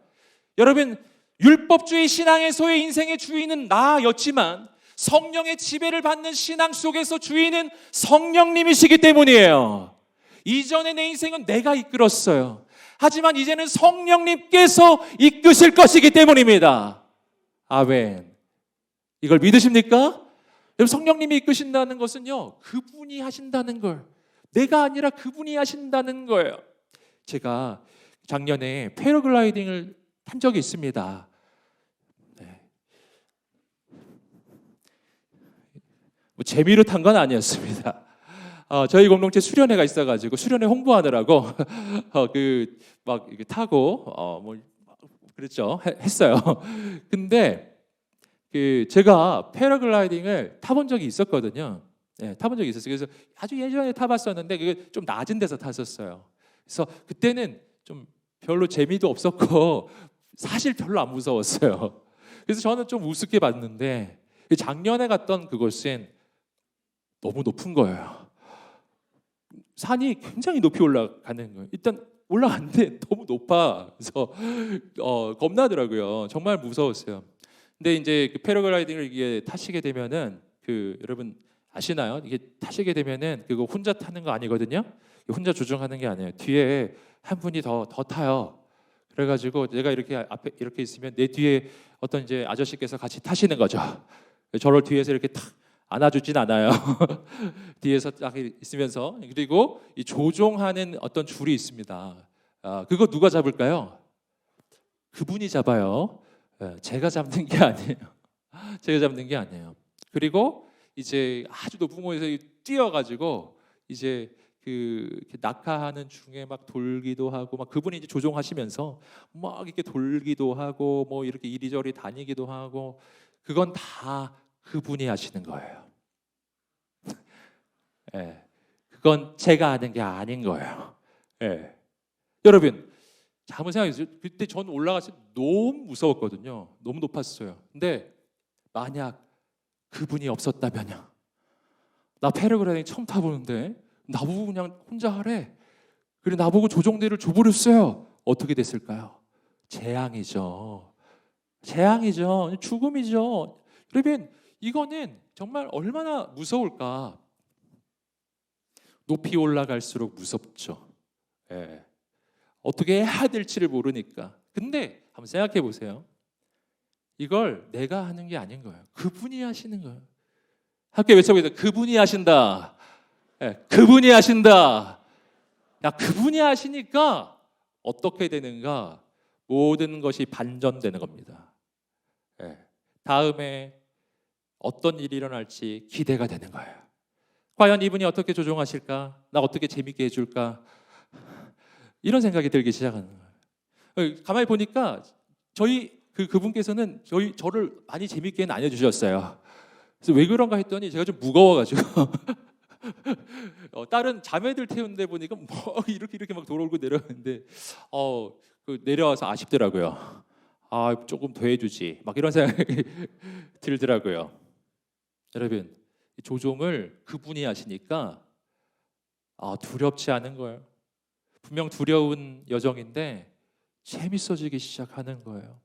여러분, 율법주의 신앙에서의 인생의 주인은 나였지만 성령의 지배를 받는 신앙 속에서 주인은 성령님이시기 때문이에요. 이전에 내 인생은 내가 이끌었어요. 하지만 이제는 성령님께서 이끄실 것이기 때문입니다. 아멘. 이걸 믿으십니까? 여러분, 성령님이 이끄신다는 것은요, 그분이 하신다는 걸, 내가 아니라 그분이 하신다는 거예요. 제가 작년에 패러글라이딩을 탄 적이 있습니다. 네. 뭐 재미로 탄 건 아니었습니다. 저희 공동체 수련회가 있어가지고 수련회 홍보하느라고 막 이렇게 타고 뭐 그랬죠. 했어요. 근데 제가 패러글라이딩을 타본 적이 있었거든요. 네, 타본 적이 있었어요. 그래서 아주 예전에 타봤었는데 그게 좀 낮은 데서 탔었어요. 그래서 그때는 좀 별로 재미도 없었고 사실 별로 안 무서웠어요. 그래서 저는 좀 우습게 봤는데 작년에 갔던 그곳은 너무 높은 거예요. 산이 굉장히 높이 올라가는 거예요. 일단 올라갔는데 너무 높아. 그래서 겁나더라고요. 정말 무서웠어요. 근데 이제 그 패러글라이딩을 이게 타시게 되면은 여러분 아시나요? 이게 타시게 되면은 그거 혼자 타는 거 아니거든요. 혼자 조종하는 게 아니에요. 뒤에 한 분이 더 타요. 그래가지고 내가 이렇게 앞에 이렇게 있으면 내 뒤에 어떤 이제 아저씨께서 같이 타시는 거죠. 저를 뒤에서 이렇게 탁 안아주진 않아요. 뒤에서 딱 있으면서. 그리고 이 조종하는 어떤 줄이 있습니다. 그거 누가 잡을까요? 그분이 잡아요. 제가 잡는 게 아니에요. 제가 잡는 게 아니에요. 그리고 이제 아주 높은 곳에서 뛰어가지고 이제 낙하하는 중에 막 돌기도 하고 막 그분이 이제 조종하시면서 막 이렇게 돌기도 하고 뭐 이렇게 이리저리 다니기도 하고 그건 다 그분이 하시는 거예요. 예, 그건 제가 하는 게 아닌 거예요. 예. 여러분, 한번 생각해 보세요. 그때 전 올라가서 너무 무서웠거든요. 너무 높았어요. 근데 만약 그분이 없었다면요. 나 패러글라이딩 처음 타보는데 나보고 그냥 혼자 하래. 그리고 나보고 조종대를 줘버렸어요. 어떻게 됐을까요? 재앙이죠. 재앙이죠. 죽음이죠. 여러분, 이거는 정말 얼마나 무서울까. 높이 올라갈수록 무섭죠. 예. 어떻게 해야 될지를 모르니까. 근데 한번 생각해 보세요. 이걸 내가 하는 게 아닌 거예요. 그분이 하시는 거예요. 함께 외쳐보세요. 그분이 하신다. 예, 그분이 하신다. 야, 그분이 하시니까 어떻게 되는가? 모든 것이 반전되는 겁니다. 예, 다음에 어떤 일이 일어날지 기대가 되는 거예요. 과연 이분이 어떻게 조종하실까? 나 어떻게 재밌게 해줄까? 이런 생각이 들기 시작하는 거예요. 가만히 보니까 그분께서는 저를 많이 재밌게는 안 해주셨어요. 그래서 왜 그런가 했더니 제가 좀 무거워가지고 다른 자매들 태우는데 보니까 뭐 이렇게 막 돌아오고 내려오는데 내려와서 아쉽더라고요. 조금 더 해주지. 막 이런 생각이 들더라고요. 여러분, 조종을 그분이 하시니까 두렵지 않은 거예요. 분명 두려운 여정인데 재밌어지기 시작하는 거예요.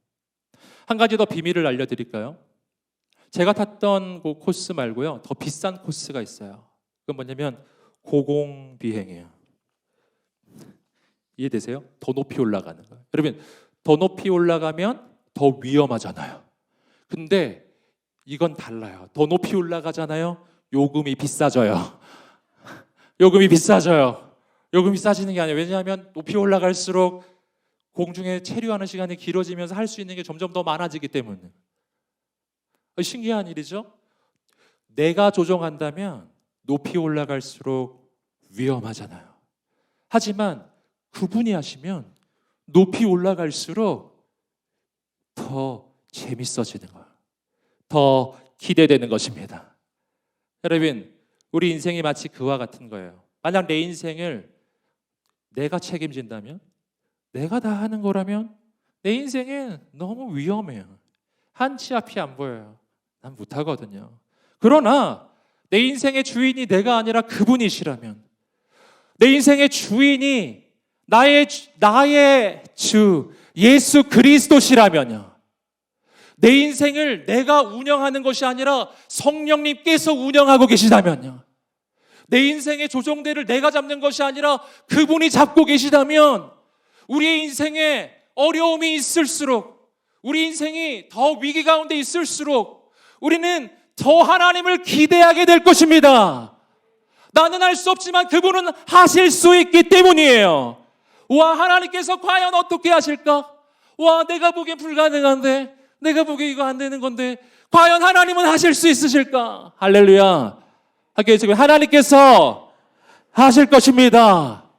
한 가지 더 비밀을 알려드릴까요? 제가 탔던 그 코스 말고요, 더 비싼 코스가 있어요. 그건 뭐냐면 고공비행이에요. 이해되세요? 더 높이 올라가는 거예요. 여러분, 더 높이 올라가면 더 위험하잖아요. 근데 이건 달라요. 더 높이 올라가잖아요. 요금이 비싸져요. 요금이 비싸져요. 요금이 싸지는 게 아니에요. 왜냐하면 높이 올라갈수록 공중에 체류하는 시간이 길어지면서 할 수 있는 게 점점 더 많아지기 때문에. 신기한 일이죠. 내가 조종한다면 높이 올라갈수록 위험하잖아요. 하지만 그분이 하시면 높이 올라갈수록 더 재밌어지는 거예요. 더 기대되는 것입니다. 여러분, 우리 인생이 마치 그와 같은 거예요. 만약 내 인생을 내가 책임진다면, 내가 다 하는 거라면 내 인생은 너무 위험해요. 한 치 앞이 안 보여요. 난 못하거든요. 그러나 내 인생의 주인이 내가 아니라 그분이시라면, 내 인생의 주인이 나의 주 예수 그리스도시라면요, 내 인생을 내가 운영하는 것이 아니라 성령님께서 운영하고 계시다면요, 내 인생의 조종대를 내가 잡는 것이 아니라 그분이 잡고 계시다면, 우리의 인생에 어려움이 있을수록, 우리 인생이 더 위기 가운데 있을수록 우리는 더 하나님을 기대하게 될 것입니다. 나는 할 수 없지만 그분은 하실 수 있기 때문이에요. 와, 하나님께서 과연 어떻게 하실까? 와, 내가 보기엔 불가능한데, 내가 보기에 이거 안 되는 건데 과연 하나님은 하실 수 있으실까? 할렐루야. 하나님께서 하실 것입니다.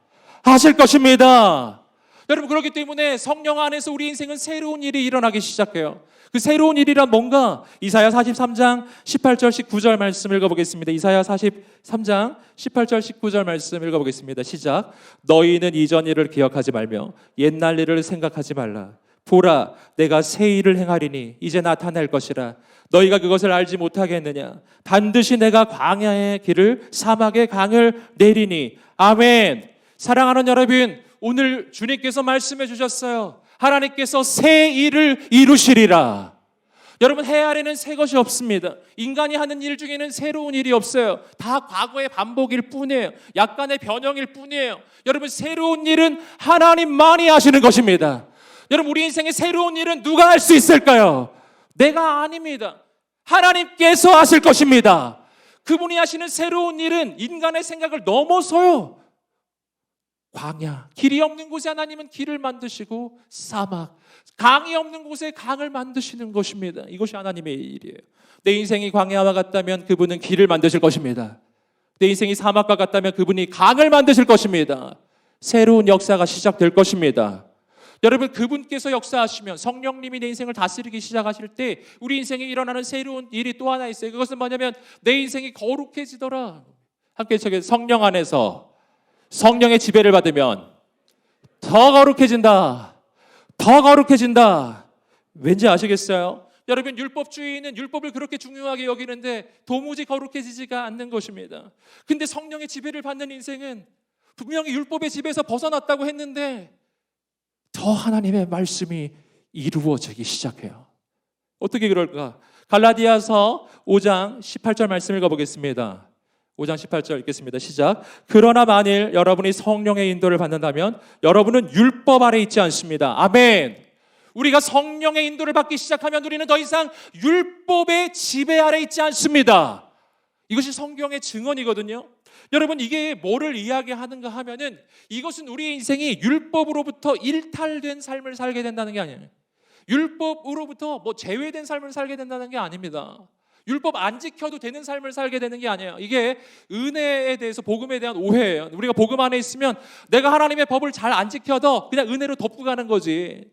하실 것입니다. 여러분, 그렇기 때문에 성령 안에서 우리 인생은 새로운 일이 일어나기 시작해요. 그 새로운 일이란 뭔가? 이사야 43장 18절 19절 말씀 읽어보겠습니다. 이사야 43장 18절 19절 말씀 읽어보겠습니다. 시작. 너희는 이전 일을 기억하지 말며 옛날 일을 생각하지 말라. 보라, 내가 새 일을 행하리니 이제 나타날 것이라. 너희가 그것을 알지 못하겠느냐? 반드시 내가 광야의 길을 사막의 강을 내리니. 아멘. 사랑하는 여러분, 오늘 주님께서 말씀해 주셨어요. 하나님께서 새 일을 이루시리라. 여러분, 해 아래는 새 것이 없습니다. 인간이 하는 일 중에는 새로운 일이 없어요. 다 과거의 반복일 뿐이에요. 약간의 변형일 뿐이에요. 여러분, 새로운 일은 하나님만이 하시는 것입니다. 여러분, 우리 인생의 새로운 일은 누가 할 수 있을까요? 내가 아닙니다. 하나님께서 하실 것입니다. 그분이 하시는 새로운 일은 인간의 생각을 넘어서요. 광야, 길이 없는 곳에 하나님은 길을 만드시고, 사막, 강이 없는 곳에 강을 만드시는 것입니다. 이것이 하나님의 일이에요. 내 인생이 광야와 같다면 그분은 길을 만드실 것입니다. 내 인생이 사막과 같다면 그분이 강을 만드실 것입니다. 새로운 역사가 시작될 것입니다. 여러분, 그분께서 역사하시면, 성령님이 내 인생을 다스리기 시작하실 때 우리 인생에 일어나는 새로운 일이 또 하나 있어요. 그것은 뭐냐면 내 인생이 거룩해지더라. 함께 저기 성령 안에서 성령의 지배를 받으면 더 거룩해진다. 더 거룩해진다. 왠지 아시겠어요? 여러분, 율법주의는 율법을 그렇게 중요하게 여기는데 도무지 거룩해지지가 않는 것입니다. 근데 성령의 지배를 받는 인생은 분명히 율법의 지배에서 벗어났다고 했는데 더 하나님의 말씀이 이루어지기 시작해요. 어떻게 그럴까? 갈라디아서 5장 18절 말씀 읽어보겠습니다. 5장 18절 읽겠습니다. 시작. 그러나 만일 여러분이 성령의 인도를 받는다면 여러분은 율법 아래 있지 않습니다. 아멘. 우리가 성령의 인도를 받기 시작하면 우리는 더 이상 율법의 지배 아래 있지 않습니다. 이것이 성경의 증언이거든요. 여러분, 이게 뭐를 이야기하는가 하면은 이것은 우리의 인생이 율법으로부터 일탈된 삶을 살게 된다는 게 아니에요. 율법으로부터 제외된 삶을 살게 된다는 게 아닙니다. 율법 안 지켜도 되는 삶을 살게 되는 게 아니에요. 이게 은혜에 대해서, 복음에 대한 오해예요. 우리가 복음 안에 있으면 내가 하나님의 법을 잘 안 지켜도 그냥 은혜로 덮고 가는 거지,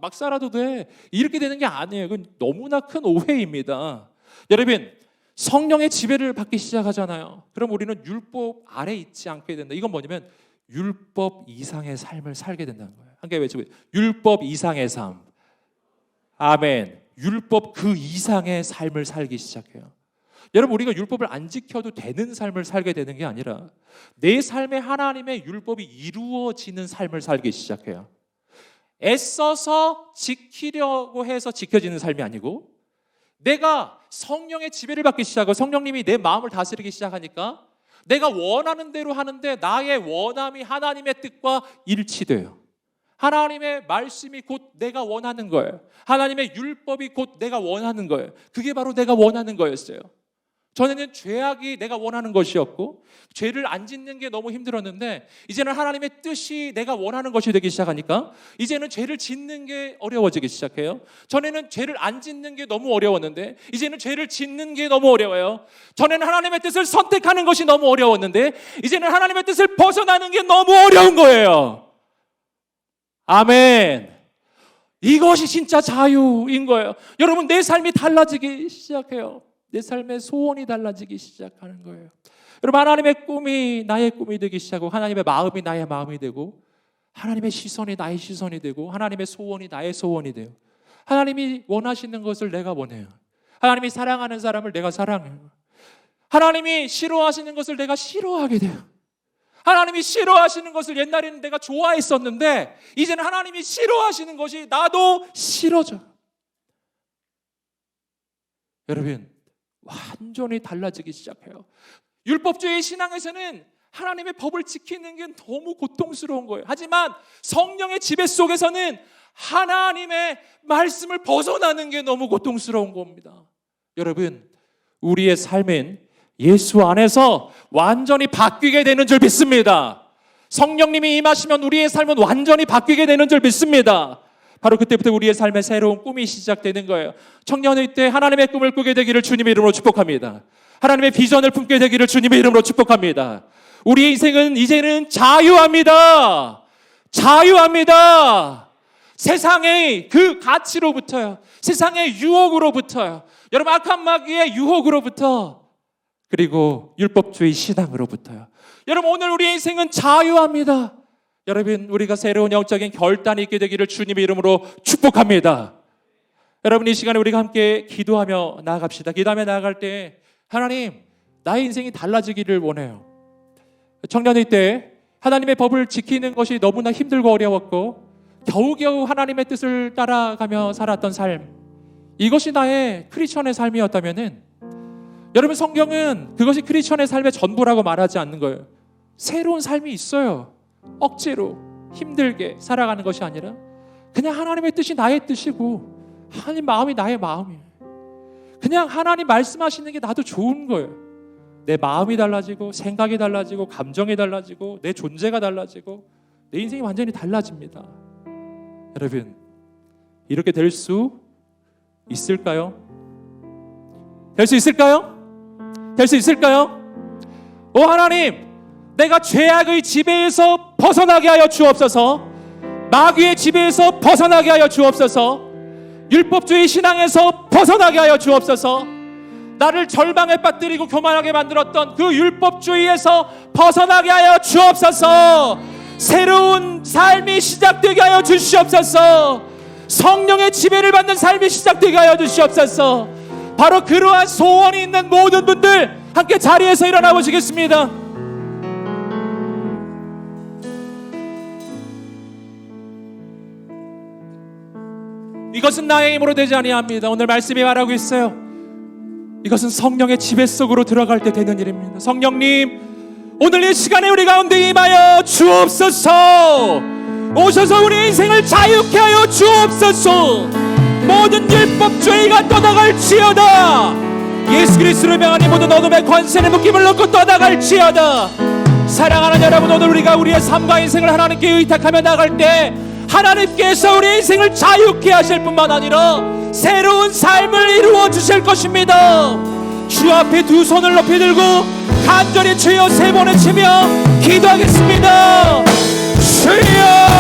막 살아도 돼, 이렇게 되는 게 아니에요. 그건 너무나 큰 오해입니다. 여러분, 성령의 지배를 받기 시작하잖아요. 그럼 우리는 율법 아래 있지 않게 된다. 이건 뭐냐면 율법 이상의 삶을 살게 된다는 거예요. 함께 외치고, 율법 이상의 삶. 아멘. 율법 그 이상의 삶을 살기 시작해요. 여러분, 우리가 율법을 안 지켜도 되는 삶을 살게 되는 게 아니라 내 삶에 하나님의 율법이 이루어지는 삶을 살기 시작해요. 애써서 지키려고 해서 지켜지는 삶이 아니고, 내가 성령의 지배를 받기 시작하고 성령님이 내 마음을 다스리기 시작하니까 내가 원하는 대로 하는데 나의 원함이 하나님의 뜻과 일치돼요. 하나님의 말씀이 곧 내가 원하는 거예요. 하나님의 율법이 곧 내가 원하는 거예요. 그게 바로 내가 원하는 거였어요. 전에는 죄악이 내가 원하는 것이었고 죄를 안 짓는 게 너무 힘들었는데 이제는 하나님의 뜻이 내가 원하는 것이 되기 시작하니까 이제는 죄를 짓는 게 어려워지기 시작해요. 전에는 죄를 안 짓는 게 너무 어려웠는데 이제는 죄를 짓는 게 너무 어려워요. 전에는 하나님의 뜻을 선택하는 것이 너무 어려웠는데 이제는 하나님의 뜻을 벗어나는 게 너무 어려운 거예요. 아멘. 이것이 진짜 자유인 거예요. 여러분, 내 삶이 달라지기 시작해요. 내 삶의 소원이 달라지기 시작하는 거예요. 여러분, 하나님의 꿈이 나의 꿈이 되기 시작하고 하나님의 마음이 나의 마음이 되고 하나님의 시선이 나의 시선이 되고 하나님의 소원이 나의 소원이 돼요. 하나님이 원하시는 것을 내가 원해요. 하나님이 사랑하는 사람을 내가 사랑해요. 하나님이 싫어하시는 것을 내가 싫어하게 돼요. 하나님이 싫어하시는 것을 옛날에는 내가 좋아했었는데 이제는 하나님이 싫어하시는 것이 나도 싫어져. 여러분, 완전히 달라지기 시작해요. 율법주의 신앙에서는 하나님의 법을 지키는 게 너무 고통스러운 거예요. 하지만 성령의 지배 속에서는 하나님의 말씀을 벗어나는 게 너무 고통스러운 겁니다. 여러분, 우리의 삶은 예수 안에서 완전히 바뀌게 되는 줄 믿습니다. 성령님이 임하시면 우리의 삶은 완전히 바뀌게 되는 줄 믿습니다. 바로 그때부터 우리의 삶에 새로운 꿈이 시작되는 거예요. 청년의 때 하나님의 꿈을 꾸게 되기를 주님의 이름으로 축복합니다. 하나님의 비전을 품게 되기를 주님의 이름으로 축복합니다. 우리의 인생은 이제는 자유합니다. 자유합니다. 세상의 그 가치로부터요. 세상의 유혹으로부터요. 여러분, 악한 마귀의 유혹으로부터 그리고 율법주의 신앙으로부터요. 여러분, 오늘 우리의 인생은 자유합니다. 여러분, 우리가 새로운 영적인 결단이 있게 되기를 주님의 이름으로 축복합니다. 여러분, 이 시간에 우리가 함께 기도하며 나아갑시다. 기도하며 나아갈 때 하나님, 나의 인생이 달라지기를 원해요. 청년의 때 하나님의 법을 지키는 것이 너무나 힘들고 어려웠고 겨우겨우 하나님의 뜻을 따라가며 살았던 삶, 이것이 나의 크리스천의 삶이었다면은 여러분, 성경은 그것이 크리스천의 삶의 전부라고 말하지 않는 거예요. 새로운 삶이 있어요. 억지로 힘들게 살아가는 것이 아니라 그냥 하나님의 뜻이 나의 뜻이고 하나님 마음이 나의 마음이에요. 그냥 하나님 말씀하시는 게 나도 좋은 거예요. 내 마음이 달라지고 생각이 달라지고 감정이 달라지고 내 존재가 달라지고 내 인생이 완전히 달라집니다. 여러분, 이렇게 될 수 있을까요? 될 수 있을까요? 될 수 있을까요? 오 하나님, 내가 죄악의 지배에서 벗어나게 하여 주옵소서. 마귀의 지배에서 벗어나게 하여 주옵소서. 율법주의 신앙에서 벗어나게 하여 주옵소서. 나를 절망에 빠뜨리고 교만하게 만들었던 그 율법주의에서 벗어나게 하여 주옵소서. 새로운 삶이 시작되게 하여 주시옵소서. 성령의 지배를 받는 삶이 시작되게 하여 주시옵소서. 바로 그러한 소원이 있는 모든 분들 함께 자리에서 일어나 보시겠습니다. 이것은 나의 힘으로 되지 아니합니다. 오늘 말씀이 말하고 있어요. 이것은 성령의 지배 속으로 들어갈 때 되는 일입니다. 성령님, 오늘 이 시간에 우리 가운데 임하여 주옵소서. 오셔서 우리 인생을 자유케 하여 주옵소서. 모든 율법주의가 떠나갈지어다. 예수 그리스도를 명하니 모든 어둠의 권세는 묶임을 놓고 떠나갈지어다. 사랑하는 여러분, 오늘 우리가 우리의 삶과 인생을 하나님께 의탁하며 나갈 때 하나님께서 우리 인생을 자유케 하실 뿐만 아니라 새로운 삶을 이루어 주실 것입니다. 주 앞에 두 손을 높이 들고 간절히 주여 세 번을 치며 기도하겠습니다. 주여